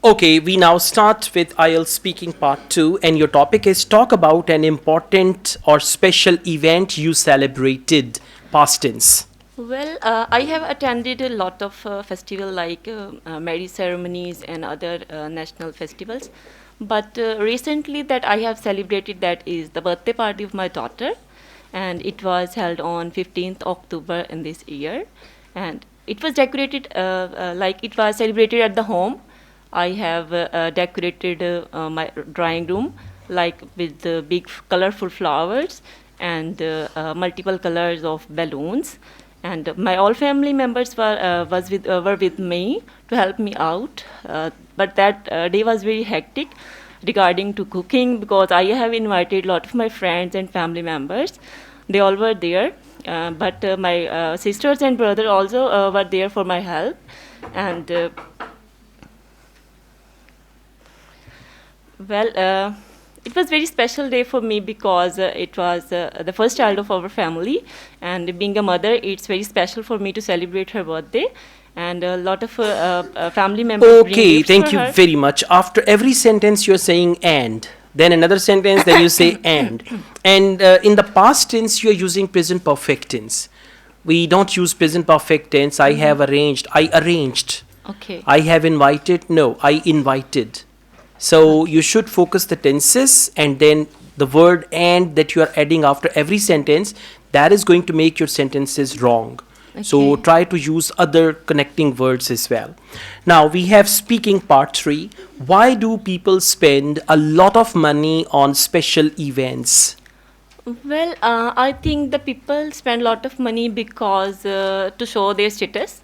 Okay, we now start with Ielts speaking part 2, and your topic is talk about an important or special event you celebrated, past tense. I have attended a lot of festival like marriage ceremonies and other national festivals. But recently that I have celebrated that is the birthday party of my daughter, and it was held on 15th October in this year, and it was decorated like it was celebrated at the home. I have decorated my drawing room like with the big colorful flowers and multiple colors of balloons, and my all family members were with me to help me out. But that day was very hectic regarding to cooking because I have invited a lot of my friends and family members. They all were there, but my sisters and brother also were there for my help, and well. It was very special day for me because it was the first child of our family, and being a mother, it's very special for me to celebrate her birthday, and a lot of family members bring Okay, gifts for thank you her. very much. After every sentence, you're saying and. Then another sentence, then you say and. And in the past tense, you're using present perfect tense. We don't use present perfect tense. I have arranged. I arranged. Okay. I have invited. No, I invited. So you should focus the tenses, and then the word and that you are adding after every sentence, that is going to make your sentences wrong. So Okay. try to use other connecting words as well. Now we have speaking part 3. Why do people spend a lot of money on special events? I think the people spend a lot of money because to show their status,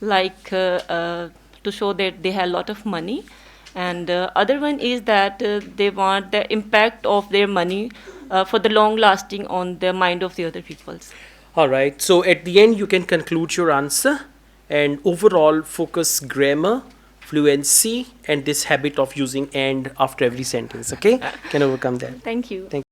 like to show that they have a lot of money, and other one is that they want the impact of their money for the long lasting on the mind of the other peoples. All right. So at the end, you can conclude your answer and overall focus grammar, fluency, and this habit of using and after every sentence. Okay? Can overcome that. Thank you. Thank